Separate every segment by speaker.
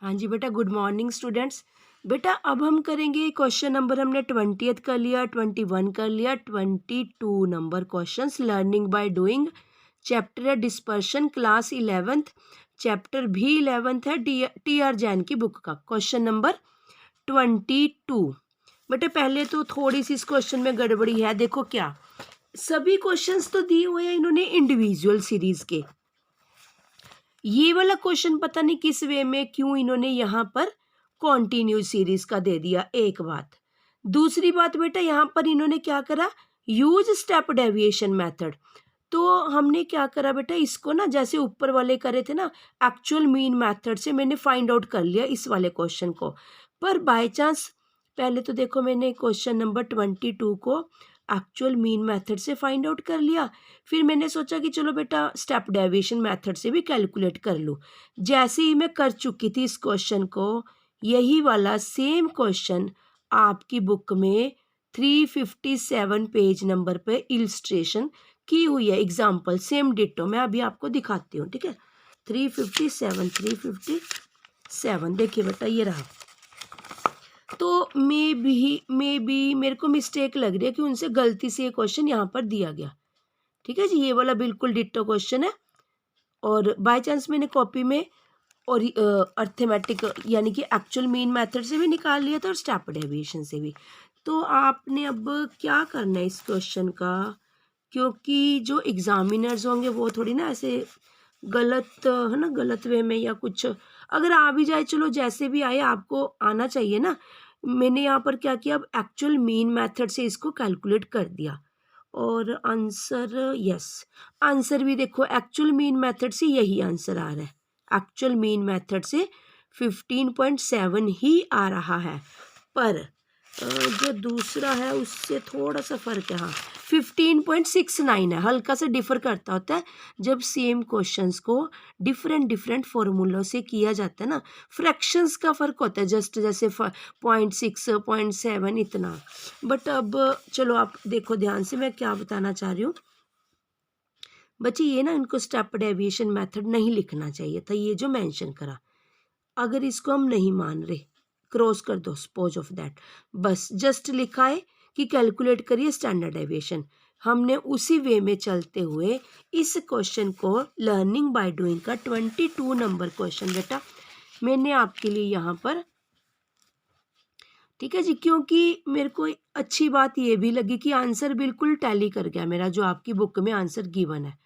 Speaker 1: हाँ जी बेटा, good morning students. बेटा अब हम करेंगे क्वेश्चन नंबर, हमने 20th कर लिया, 21 कर लिया, 22 number questions learning by doing. Chapter है डिस्पर्शन, क्लास 11th, चैप्टर भी 11th है, टी आर जैन की बुक का। Question number 22। बेटा पहले तो थोड़ी सी इस क्वेश्चन में गड़बड़ी है। देखो क्या, सभी क्वेश्चंस तो दिए हुए हैं इन्होंने इंडिविजुअल सीरीज के। ये वाला क्वेश्चन पता नहीं किस वे में क्यों इन्होंने यहाँ पर कॉन्टिन्यूस सीरीज का दे दिया। एक बात, दूसरी बात बेटा यहाँ पर इन्होंने क्या करा, यूज स्टेप डेविएशन मेथड। तो हमने क्या करा बेटा, इसको ना जैसे ऊपर वाले करे थे ना, एक्चुअल मीन मेथड से मैंने फाइंड आउट कर लिया इस वाले क्वेश्चन को। पर बाय चांस पहले तो देखो मैंने क्वेश्चन नंबर 22 को एक्चुअल मीन मेथड से फाइंड आउट कर लिया, फिर मैंने सोचा कि चलो बेटा स्टेप डेविएशन मेथड से भी कैलकुलेट कर लूँ। जैसे ही मैं कर चुकी थी इस क्वेश्चन को, यही वाला सेम क्वेश्चन आपकी बुक में 357 पेज नंबर पे इल्स्ट्रेशन की हुई है, एग्जाम्पल सेम डिटो। मैं अभी आपको दिखाती हूँ, ठीक है। 357 देखिए बेटा, ये रहा। तो मे बी मेरे को मिस्टेक लग रही है कि उनसे गलती से ये क्वेश्चन यहाँ पर दिया गया, ठीक है जी। ये वाला बिल्कुल डिट्टो क्वेश्चन है, और बाय चांस मैंने कॉपी में और अर्थमेटिक यानी कि एक्चुअल मीन मेथड से भी निकाल लिया था और स्टेप डेविएशन से भी। तो आपने अब क्या करना है इस क्वेश्चन का, क्योंकि जो एग्जामिनर्स होंगे वो थोड़ी ना ऐसे गलत है ना, गलत वे में या कुछ अगर आ भी जाए, चलो जैसे भी आए आपको आना चाहिए ना। मैंने यहाँ पर क्या किया, अब एक्चुअल मीन मेथड से इसको कैलकुलेट कर दिया, और आंसर यस, आंसर भी देखो एक्चुअल मीन मेथड से यही आंसर आ रहा है। एक्चुअल मीन मेथड से 15.7 ही आ रहा है, पर जो दूसरा है उससे थोड़ा सा फर्क है। हाँ, 15.69 है, हल्का सा डिफर करता होता है जब सेम क्वेश्चंस को डिफरेंट फॉर्मूलों से किया जाता है ना। फ्रैक्शंस का फर्क होता है, जस्ट जैसे 0.6 0.7 इतना। बट अब चलो आप देखो ध्यान से, मैं क्या बताना चाह रही हूँ बच्चे, ये ना इनको स्टेप डेविएशन मेथड नहीं लिखना चाहिए था, ये जो मेंशन करा। अगर इसको हम नहीं मान रहे, क्रॉस कर दो, सपोज ऑफ दैट, बस जस्ट लिखा है कि कैलकुलेट करिए स्टैंडर्ड डेविएशन। हमने उसी वे में चलते हुए इस क्वेश्चन को लर्निंग बाय डूइंग का 22 नंबर क्वेश्चन बेटा मैंने आपके लिए यहाँ पर, ठीक है जी, क्योंकि मेरे को अच्छी बात ये भी लगी कि आंसर बिल्कुल टैली कर गया मेरा जो आपकी बुक में आंसर गिवन है।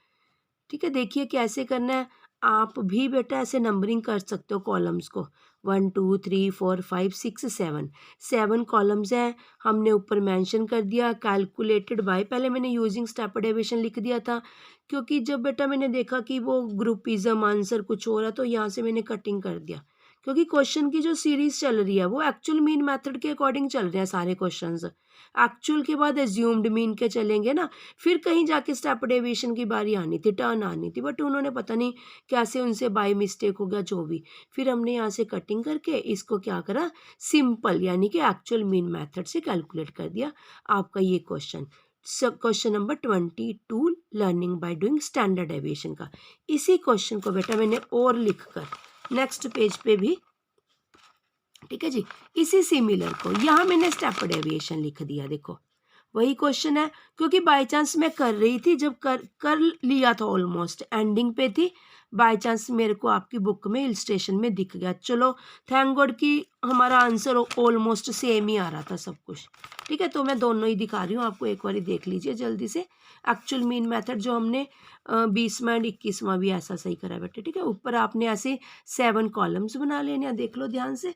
Speaker 1: ठीक है, देखिए कैसे करना है। आप भी बेटा ऐसे नंबरिंग कर सकते हो कॉलम्स को, 1 2 3 4 5 6 7, 7 कॉलम्स हैं। हमने ऊपर मेंशन कर दिया कैलकुलेटेड बाय, पहले मैंने यूजिंग स्टेप डेविएशन लिख दिया था, क्योंकि जब बेटा मैंने देखा कि वो ग्रुपिज्म आंसर कुछ हो रहा, तो यहाँ से मैंने कटिंग कर दिया, क्योंकि क्वेश्चन की जो सीरीज चल रही है वो एक्चुअल मीन मेथड के अकॉर्डिंग चल रहे हैं सारे क्वेश्चंस। एक्चुअल के बाद एज्यूम्ड मीन के चलेंगे ना, फिर कहीं जाके स्टेप डेविएशन की बारी आनी थी, टर्न आनी थी, बट उन्होंने पता नहीं कैसे उनसे बाय मिस्टेक हो गया जो भी। फिर हमने यहाँ से कटिंग करके इसको क्या करा, सिंपल यानी कि एक्चुअल मीन मेथड से कैलकुलेट कर दिया आपका ये question. Question number 22 learning by doing standard deviation का। इसी क्वेश्चन को बेटा मैंने और लिख कर नेक्स्ट पेज पे भी, ठीक है जी, इसी सिमिलर को यहाँ मैंने स्टेप डेविएशन लिख दिया। देखो वही क्वेश्चन है, क्योंकि बाय चांस मैं कर रही थी, जब कर लिया था ऑलमोस्ट एंडिंग पे थी, बाय चांस मेरे को आपकी बुक में इलस्ट्रेशन में दिख गया। चलो थैंक गॉड कि हमारा आंसर ऑलमोस्ट सेम ही आ रहा था सब कुछ। ठीक है, तो मैं दोनों ही दिखा रही हूँ आपको, एक बार देख लीजिए जल्दी से। एक्चुअल मीन मेथड जो हमने 20वां एंड 21वां भी ऐसा सही करा बेटे, ठीक है। ऊपर आपने ऐसे 7 कॉलम्स बना लेने हैं, देख लो ध्यान से।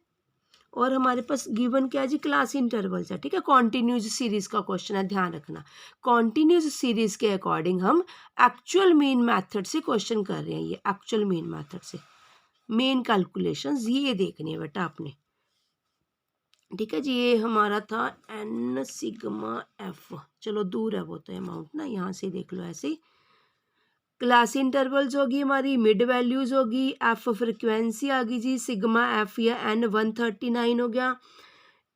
Speaker 1: और हमारे पास गिवन क्या है जी, क्लास इंटरवल्स है, ठीक है। कॉन्टिन्यूज सीरीज का क्वेश्चन है, ध्यान रखना। कॉन्टिन्यूज सीरीज के अकॉर्डिंग हम एक्चुअल मीन मेथड से क्वेश्चन कर रहे हैं, ये एक्चुअल मीन मेथड से मेन कैलकुलेशंस ये देखनी है बेटा आपने, ठीक है जी। ये हमारा था n सिग्मा f, चलो दूर है वो तो अमाउंट ना, यहाँ से देख लो ऐसे ही। क्लास इंटरवल्स होगी हमारी, मिड वैल्यूज होगी, एफ फ्रिक्वेंसी आ गई जी, सिग्मा एफ या एन 139 हो गया।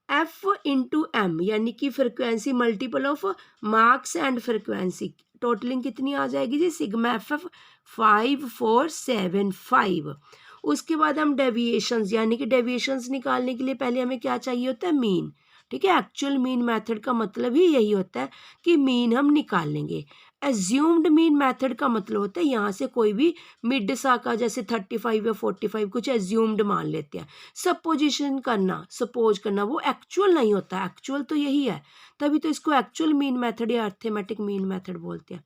Speaker 1: एफ इंटू एम यानी कि frequency multiple of marks and frequency, totalling कितनी आ जाएगी जी, सिग्मा एफ 5475। उसके बाद हम डेविएशंस, यानी कि डेविएशंस निकालने के लिए पहले हमें क्या चाहिए होता है, मीन। ठीक है, एक्चुअल मीन मेथड का मतलब ही यही होता है कि मीन हम निकाल लेंगे। एज्यूम्ड मीन मेथड का मतलब होता है यहाँ से कोई भी मिड सा का, जैसे 35 या 45 कुछ एज्यूम्ड मान लेते हैं। सपोजिशन करना, सपोज करना, वो एक्चुअल नहीं होता, एक्चुअल तो यही है, तभी तो इसको एक्चुअल मीन मेथड या अर्थमेटिक मीन मेथड बोलते हैं।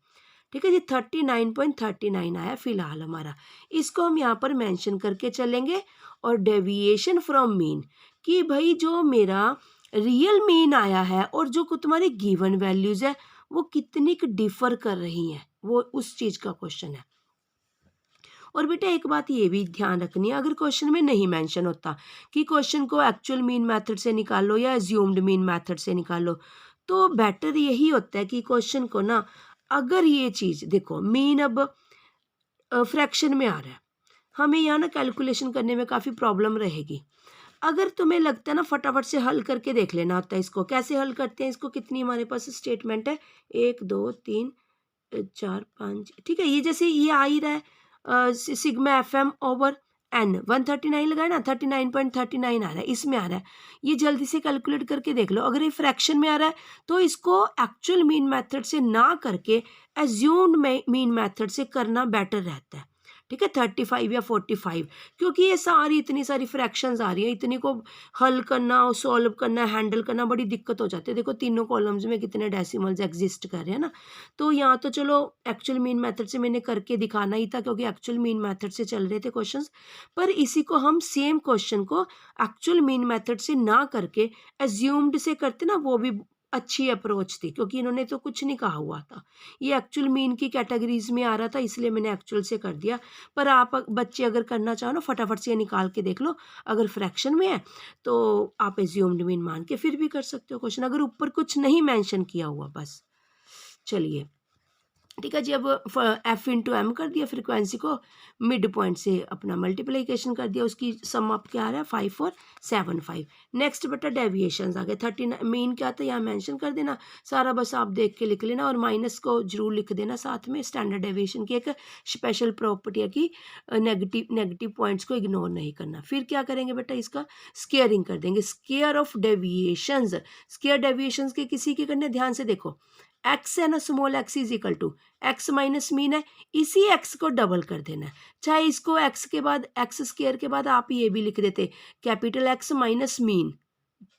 Speaker 1: ठीक है जी, 39.39 आया फिलहाल हमारा, इसको हम यहाँ पर मेंशन करके चलेंगे। और डेविएशन फ्रॉम मीन, कि भाई जो मेरा रियल मीन आया है और जो तुम्हारी गिवन वैल्यूज है वो कितनी डिफर कर रही हैं, वो उस चीज का क्वेश्चन है। और बेटा एक बात ये भी ध्यान रखनी है, अगर क्वेश्चन में नहीं मेंशन होता कि क्वेश्चन को एक्चुअल मीन मेथड से निकालो या एज्यूम्ड मीन मेथड से निकालो, तो बेटर यही होता है कि क्वेश्चन को ना, अगर ये चीज देखो मीन अब फ्रैक्शन में आ रहा है, हमें यहाँ ना कैलकुलेशन करने में काफ़ी प्रॉब्लम रहेगी। अगर तुम्हें लगता है ना फटाफट से हल करके देख लेना होता है इसको, कैसे हल करते हैं इसको, कितनी हमारे पास स्टेटमेंट है, 1 2 3 4 5, ठीक है, ये जैसे ये आ ही रहा है sigma F M over N, 139 लगाए ना, 39.39 आ रहा है, इसमें आ रहा है, ये जल्दी से कैलकुलेट करके देख लो। अगर ये फ्रैक्शन में आ रहा है तो इसको एक्चुअल मीन मेथड से ना करके एज्यूम्ड मीन मेथड से करना बेटर रहता है। ठीक है, 35 या 45, क्योंकि ये सारी इतनी सारी फ्रैक्शंस आ रही है, इतनी को हल करना और सॉल्व करना, हैंडल करना बड़ी दिक्कत हो जाती है। देखो तीनों कॉलम्स में कितने डेसिमल्स एग्जिस्ट कर रहे हैं ना, तो यहाँ तो चलो एक्चुअल मीन मेथड से मैंने करके दिखाना ही था, क्योंकि एक्चुअल मीन मेथड से चल रहे थे क्वेश्चंस। पर इसी को हम सेम क्वेश्चन को एक्चुअल मीन मेथड से ना करके एज्यूम्ड से करते ना, वो भी अच्छी अप्रोच थी, क्योंकि इन्होंने तो कुछ नहीं कहा हुआ था, ये एक्चुअल मीन की कैटेगरीज में आ रहा था, इसलिए मैंने एक्चुअल से कर दिया। पर आप बच्चे अगर करना चाहो ना, फटाफट से निकाल के देख लो, अगर फ्रैक्शन में है तो आप एज्यूम्ड मीन मान के फिर भी कर सकते हो क्वेश्चन, अगर ऊपर कुछ नहीं मेंशन किया हुआ बस। चलिए ठीक है जी, अब एफ इंटू एम कर दिया, फ्रिक्वेंसी को मिड पॉइंट से अपना मल्टीप्लिकेशन कर दिया, उसकी सम अप क्या आ रहा है 5475। नेक्स्ट बेटा डेविएशंस आ गए, 39 मीन क्या था यहाँ मेंशन कर देना सारा, बस आप देख के लिख लेना, और माइनस को जरूर लिख देना साथ में। स्टैंडर्ड डेविएशन की एक स्पेशल प्रॉपर्टी है कि नेगेटिव पॉइंट्स को इग्नोर नहीं करना। फिर क्या करेंगे बेटा, इसका स्केयरिंग कर देंगे, square of deviations. Square deviations के किसी के करने, ध्यान से देखो, एक्स है ना, small X is equal to X minus mean है, इसी एक्स को डबल कर देना है, चाहे इसको एक्स के बाद एक्स स्क्वायर के बाद आप ये भी लिख देते कैपिटल एक्स माइनस मीन,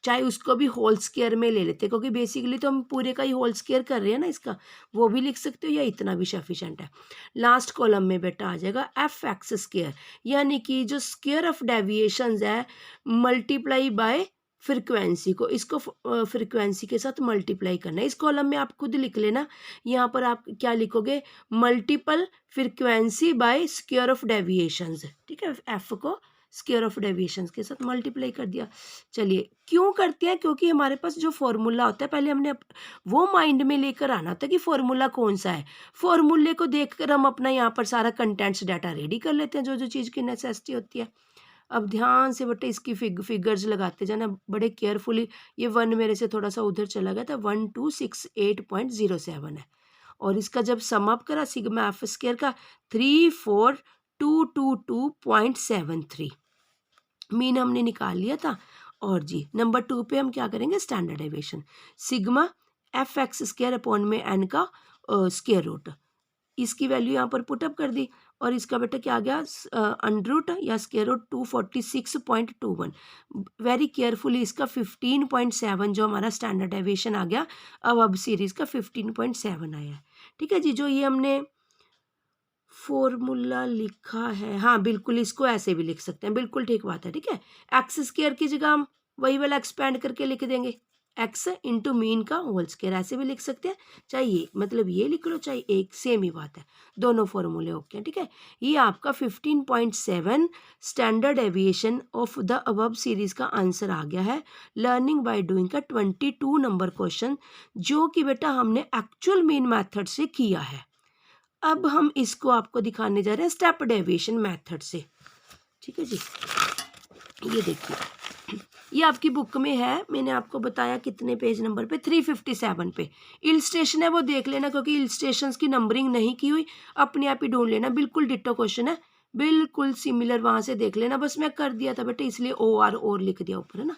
Speaker 1: चाहे उसको भी होल स्क्वायर में ले लेते, क्योंकि बेसिकली तो हम पूरे का ही होल स्क्वायर कर रहे हैं ना इसका, वो भी लिख सकते हो, या इतना भी सफिशेंट है। लास्ट कॉलम में बेटा आ जाएगा एफ एक्स स्क्वायर, यानी कि जो स्क्वायर ऑफ डेविएशंस है मल्टीप्लाई बाय फ्रिक्वेंसी को, इसको फ्रिक्वेंसी के साथ मल्टीप्लाई करना है। इस कॉलम में आप खुद लिख लेना, यहाँ पर आप क्या लिखोगे, multiple frequency bye square of deviations. ठीक है, एफ को स्क्वायर ऑफ डेविएशंस के साथ मल्टीप्लाई कर दिया। चलिए क्यों करते हैं, क्योंकि हमारे पास जो फॉर्मूला होता है पहले हमने वो माइंड में लेकर आना था कि फॉर्मूला कौन सा है, फॉर्मूले को देखकर हम अपना यहाँ पर सारा कंटेंट्स डाटा रेडी कर लेते हैं, जो जो चीज़ की नेसेसिटी होती है। अब ध्यान से बेटे इसकी फिगर्स लगाते जाना बड़े केयरफुली, ये 1 मेरे से थोड़ा सा उधर चला गया था, 1268.07 है, और इसका जब सम अप करा सिग्मा एफ स्क्वायर का 34222.73 मीन हमने निकाल लिया था। और जी नंबर 2 पे हम क्या करेंगे, standard deviation sigma F x square upon में एन का स्क्वायर रूट, इसकी वैल्यू यहाँ पर पुटअप कर दी, और इसका बेटा क्या आ गया अंडर रूट या स्क्वायर रूट 246.21। वेरी केयरफुली इसका 15.7 जो हमारा स्टैंडर्ड डेविएशन आ गया, अब सीरीज का 15.7 आया है। ठीक है जी, जो ये हमने फॉर्मूला लिखा है, हाँ बिल्कुल इसको ऐसे भी लिख सकते हैं, बिल्कुल ठीक बात है। ठीक है, एक्स स्क्वायर की जगह हम वही वाला एक्सपेंड करके लिख देंगे, एक्स इंटू मीन का होल स्क्वायर, ऐसे भी लिख सकते हैं, चाहे ये मतलब ये लिख लो, चाहे एक सेम ही बात है, दोनों फॉर्मूले ओके। ठीक है, ये आपका 15.7 standard deviation of the above series का आंसर आ गया है, लर्निंग बाय डूइंग का 22 नंबर क्वेश्चन, जो कि बेटा हमने एक्चुअल मीन मेथड से किया है। अब हम इसको आपको दिखाने जा रहे हैं स्टेप डेविएशन मेथड से। ठीक है जी, ये देखिए, ये आपकी बुक में है, मैंने आपको बताया कितने पेज नंबर पे, 357 पे इलस्ट्रेशन है, वो देख लेना, क्योंकि इलस्ट्रेशंस की नंबरिंग नहीं की हुई, अपने आप ही ढूंढ लेना, बिल्कुल डिट्टो क्वेश्चन है, बिल्कुल सिमिलर वहाँ से देख लेना, बस मैं कर दिया था बेटा इसलिए और लिख दिया ऊपर, है ना,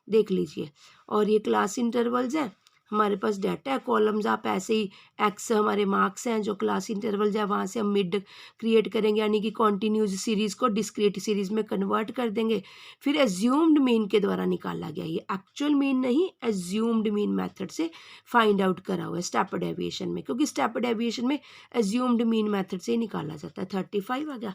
Speaker 1: देख लीजिए। और ये क्लास इंटरवल्स हैं, हमारे पास डाटा है, कॉलम्स आप ऐसे ही एक्स हमारे मार्क्स हैं, जो क्लास इंटरवल्स है वहाँ से हम मिड क्रिएट करेंगे, यानी कि कॉन्टिन्यूस सीरीज़ को डिस्क्रीट सीरीज़ में कन्वर्ट कर देंगे। फिर एज्यूम्ड मीन के द्वारा निकाला गया, ये एक्चुअल मीन नहीं, एज्यूम्ड मीन मेथड से फाइंड आउट करा हुआ है स्टेप डेविएशन में, क्योंकि स्टेप डेविएशन में एज्यूम्ड मीन मेथड से ही निकाला जाता है। 35 आ गया।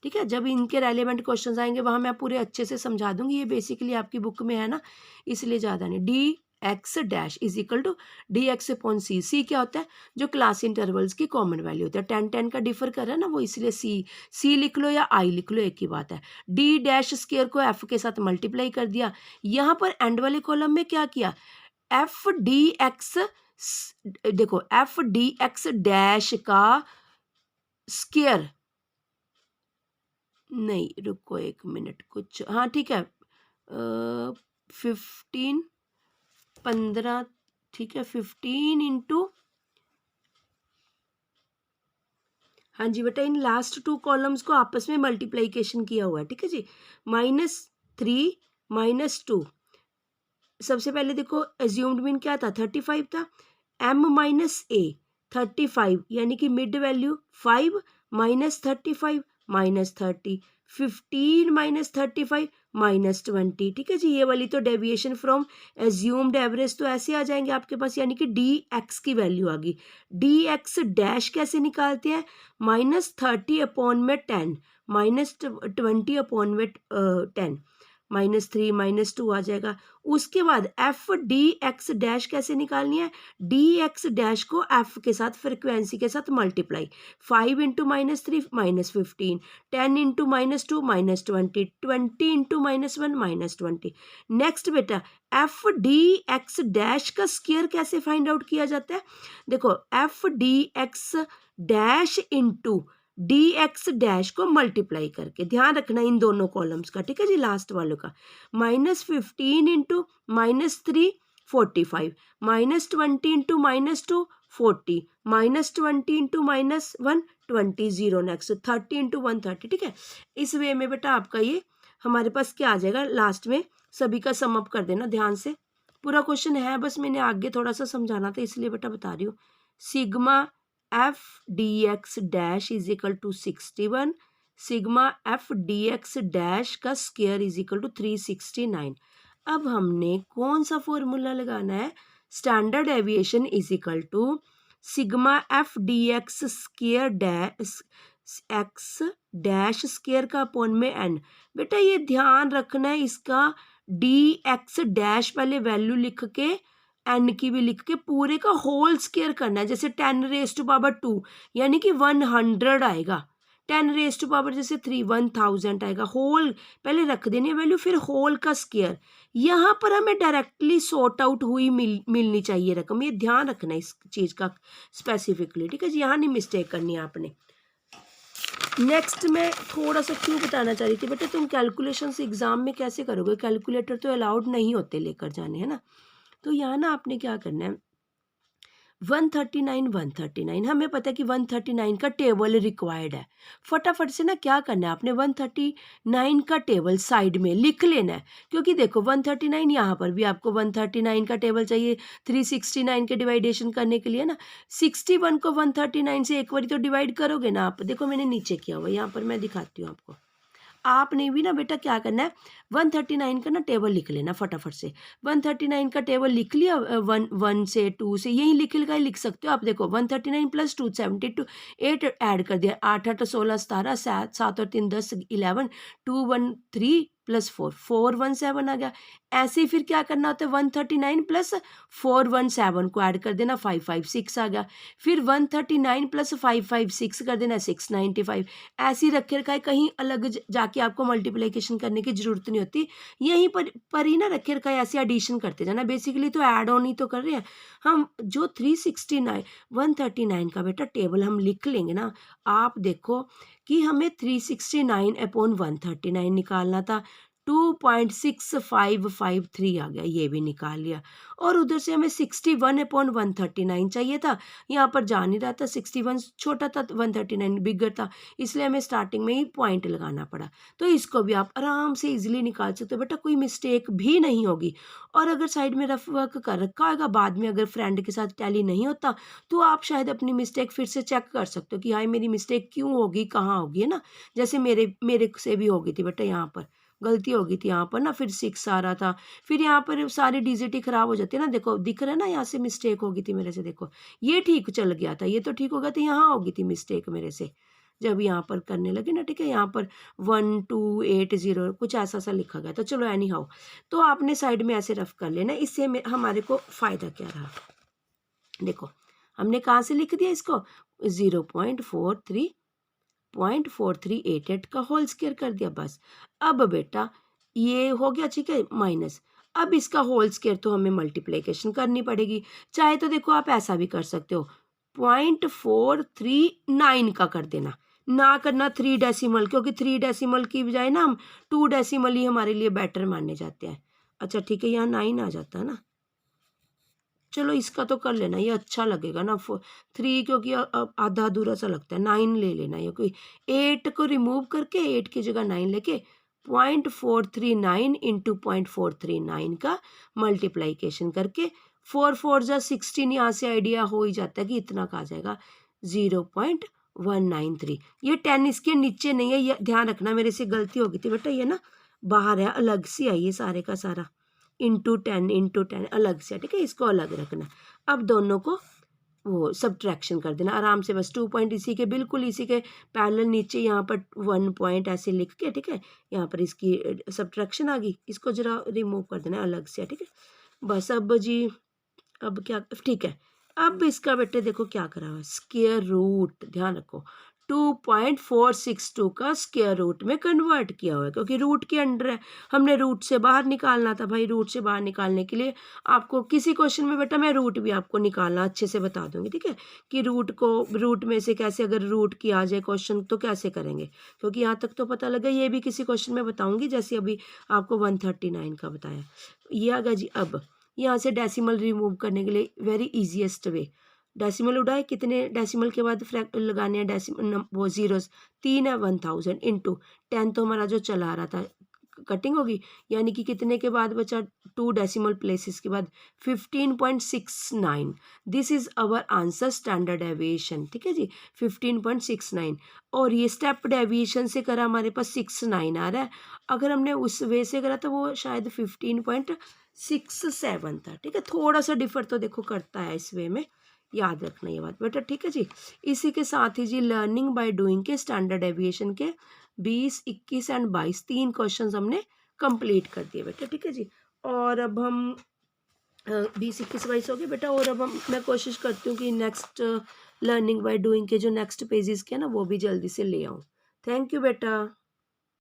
Speaker 1: ठीक है, जब इनके रेलेवेंट क्वेश्चंस आएंगे वहाँ मैं पूरे अच्छे से समझा दूंगी, ये बेसिकली आपकी बुक में है ना, इसलिए ज़्यादा नहीं। D X dash is equal to D X upon C. C क्या होता है, जो क्लास इंटरवल्स की कॉमन वैल्यू होता है। 10 का डिफर कर रहा है ना वो, इसलिए सी लिख लो या आई लिख लो, एक ही बात है। डी डैश स्क्वायर को एफ के साथ मल्टीप्लाई कर दिया। यहाँ पर एंड वाले कॉलम में क्या किया, एफ डी एक्स, देखो एफ डी एक्स डैश का स्क्वायर, नहीं रुको एक मिनट, कुछ हाँ ठीक है, 15 15, ठीक है 15 इंटू, हाँ जी बेटा इन लास्ट 2 कॉलम्स को आपस में मल्टीप्लाइकेशन किया हुआ है। ठीक है जी, -3 -2, सबसे पहले देखो एज्यूम्ड मीन क्या था, 35 था, m माइनस ए 35, यानी कि मिड वैल्यू 5 -35 -30, 15 -35 -20। ठीक है जी, ये वाली तो डेविएशन फ्रॉम एज्यूम्ड एवरेज तो ऐसे आ जाएंगे आपके पास, यानी कि डी एक्स की वैल्यू आ गई। डी एक्स डैश कैसे निकालते हैं, -30 अपॉन में 10, -20 अपॉन में 10, -3 -2 आ जाएगा। उसके बाद एफ डी एक्स डैश कैसे निकालनी है, डी एक्स डैश को एफ के साथ फ्रिक्वेंसी के साथ multiply, 5 into -3 -15, 10 into -2 -20, 20 into -1 -20। Next बेटा एफ डी एक्स डैश का स्क्वायर कैसे फाइंड आउट किया जाता है, देखो F D X dash into D X dash को मल्टीप्लाई करके, ध्यान रखना इन दोनों कॉलम्स का। ठीक है जी, लास्ट वालों का, -15 into -3 45, -20 into -2 40, -20 into -1 20, 0 next 30 into 130। ठीक है, इस वे में बेटा आपका ये हमारे पास क्या आ जाएगा, लास्ट में सभी का सम अप कर देना ध्यान से। पूरा क्वेश्चन है, बस मैंने आगे थोड़ा सा समझाना था इसलिए बेटा बता रही हूँ। Sigma F D X dash is equal to 61, sigma F D X dash का स्क्वायर इज इक्वल टू 369। अब हमने कौन सा फॉर्मूला लगाना है, standard deviation is equal to sigma F D X square dash X dash square का upon में N. बेटा ये ध्यान रखना है, इसका डी एक्स डैश पहले वैल्यू लिख के एन की भी लिख के पूरे का होल स्क्वायर करना है, जैसे 10 रेज टू पावर 2 यानी कि 100 आएगा, 10 रेज टू पावर जैसे 3 1000 आएगा, होल पहले रख देनी है वैल्यू, फिर होल का स्क्वायर। यहाँ पर हमें डायरेक्टली सॉर्ट आउट हुई मिलनी चाहिए रकम, ये ध्यान रखना है इस चीज़ का स्पेसिफिकली। ठीक है जी, यहाँ नहीं मिस्टेक करनी है आपने। नेक्स्ट मैं थोड़ा सा क्यों बताना चाह रही थी बेटा, तुम कैलकुलेशंस एग्जाम में कैसे करोगे, कैलकुलेटर तो अलाउड नहीं होते लेकर जाने, है ना। तो यहाँ ना आपने क्या करना है, 139 हमें पता है कि 139 का टेबल रिक्वायर्ड है। फटाफट से ना क्या करना है आपने, 139 का टेबल साइड में लिख लेना है, क्योंकि देखो 139 यहाँ पर भी आपको 139 का टेबल चाहिए 369 के डिवाइडेशन करने के लिए ना। 61 को 139 से एक बार तो डिवाइड करोगे ना आप, देखो मैंने नीचे किया हुआ, यहाँ पर मैं दिखाती हूँ आपको। आपने भी ना बेटा क्या करना है, 139 का ना टेबल लिख लेना फटाफट से। 139 का टेबल लिख लिया, 1 से 2 से यही लिख सकते हो आप। देखो 139 + 2 72, 8 ऐड कर दिया, 8 8 16 17, 7 और 3 10 11, 2 1 3 + 4 417 आ गया। ऐसे ही फिर क्या करना होता है, 139 + 417 को ऐड कर देना, 556 आ गया। फिर 139 + 556 कर देना, 695। ऐसे ही रखे रखा है, कहीं अलग जाके आपको मल्टीप्लिकेशन करने की जरूरत नहीं होती, यहीं पर ही ना रखे रखा है, ऐसे एडिशन करते जाना। बेसिकली तो ऐड ऑन ही तो कर रहे हैं हम। जो 369 139 का बेटा टेबल हम लिख लेंगे ना, आप देखो कि हमें 369 अपॉन 139 निकालना था, 2.6553 आ गया, ये भी निकाल लिया। और उधर से हमें 61/139 चाहिए था, यहाँ पर जा नहीं रहा था, 61 छोटा था, 139 बिगर था, इसलिए हमें स्टार्टिंग में ही पॉइंट लगाना पड़ा। तो इसको भी आप आराम से इजीली निकाल सकते हो बेटा, कोई मिस्टेक भी नहीं होगी। और अगर साइड में रफ वर्क कर रखा होगा, बाद में अगर फ्रेंड के साथ टैली नहीं होता तो आप शायद अपनी मिस्टेक फिर से चेक कर सकते हो कि हाय मेरी मिस्टेक क्यों होगी, कहाँ होगी, है ना। जैसे मेरे से भी हो गई थी बेटा, यहाँ पर गलती हो गई थी, यहाँ पर ना फिर 6 आ रहा था, फिर यहाँ पर सारी डिजिट ही खराब हो जाती है ना, देखो दिख रहा है ना, यहाँ से मिस्टेक हो गई थी मेरे से, देखो ये ठीक चल गया था, ये तो ठीक हो गया था, यहाँ हो गई थी मिस्टेक मेरे से जब यहाँ पर करने लगे ना, ठीक है, यहाँ पर 1280 कुछ ऐसा सा लिखा गया, तो चलो एनी हाउ, तो आपने साइड में ऐसे रफ कर लेना। इससे हमारे को फायदा क्या रहा, देखो हमने कहाँ से लिख दिया इसको, 0.4388 का होल स्क्वायर कर दिया, बस। अब बेटा ये हो गया, ठीक है, माइनस। अब इसका होल स्क्वायर तो हमें मल्टीप्लिकेशन करनी पड़ेगी, चाहे तो देखो आप ऐसा भी कर सकते हो, 0.439 का कर देना, ना करना 3 डेसिमल, क्योंकि 3 डेसिमल की बजाय ना हम 2 डेसिमल ही हमारे लिए बेटर माने जाते हैं। अच्छा ठीक है, यहाँ 9 आ जाता है ना, चलो इसका तो कर लेना, ये अच्छा लगेगा ना, 3 क्योंकि आधा अधूरा सा लगता है, 9 ले लेना, ये कोई 8 को रिमूव करके 8 की जगह 9 लेके 0.439 इंटू 0.439 का मल्टीप्लाइकेशन करके 4 4 जा 16, यहाँ से आइडिया हो ही जाता है कि इतना का आ जाएगा 0.193। ये 10 इसके नीचे नहीं है, ये ध्यान रखना, मेरे से गलती हो गई थी बेटा, ये ना बाहर है, अलग से आई है सारे का सारा, इंटू 10 अलग से, ठीक है, इसको अलग रखना। अब दोनों को वो सब्ट्रैक्शन कर देना आराम से, बस 2 पॉइंट इसी के बिल्कुल इसी के पैरेलल नीचे यहाँ पर 1 पॉइंट ऐसे लिख के, ठीक है, यहाँ पर इसकी सब्ट्रैक्शन आ गई, इसको जरा रिमूव कर देना अलग से, ठीक है, बस। अब जी अब क्या, ठीक है, अब इसका बेटे देखो क्या करा हुआ, स्क्वायर रूट, ध्यान रखो 2.462 का स्क्वायर रूट में कन्वर्ट किया हुआ है, क्योंकि रूट के अंडर है, हमने रूट से बाहर निकालना था भाई। रूट से बाहर निकालने के लिए आपको किसी क्वेश्चन में बेटा मैं रूट भी आपको निकालना अच्छे से बता दूंगी, ठीक है, कि रूट में से कैसे, अगर रूट की आ जाए क्वेश्चन तो कैसे करेंगे, क्योंकि यहाँ तक तो पता लगा, ये भी किसी क्वेश्चन में बताऊंगी, जैसे अभी आपको 139 का बताया, ये आ गया जी। अब यहाँ से डेसिमल रिमूव करने के लिए वेरी इजीएस्ट वे, डेसिमल उड़ाए, कितने डेसिमल के बाद फ्रैक्ट लगाने हैं, डेसिमल वो जीरोस 3 है, 1000 इंटू 10 तो हमारा जो चला रहा था कटिंग होगी, यानी कि कितने के बाद बचा, 2 डेसिमल प्लेसेस के बाद 15.69, this is our answer standard deviation, ठीक है जी, 15.69। और ये स्टेप डेविएशन से करा, हमारे पास 69 आ रहा है, अगर हमने उस वे से करा तो वो शायद 15.67 था, ठीक है, थोड़ा सा डिफर तो देखो करता है इस वे में, याद रखना ये बात बेटा, ठीक है जी। इसी के साथ ही जी लर्निंग बाय डूइंग के स्टैंडर्ड डेविएशन के 20, 21 एंड 22 3 क्वेश्चंस हमने कंप्लीट कर दिए बेटा, ठीक है जी। और अब हम 20, 21, 22 हो गए बेटा, और अब मैं कोशिश करती हूँ कि नेक्स्ट लर्निंग बाय डूइंग के जो नेक्स्ट पेजेस के ना वो भी जल्दी से ले आऊँ। थैंक यू बेटा।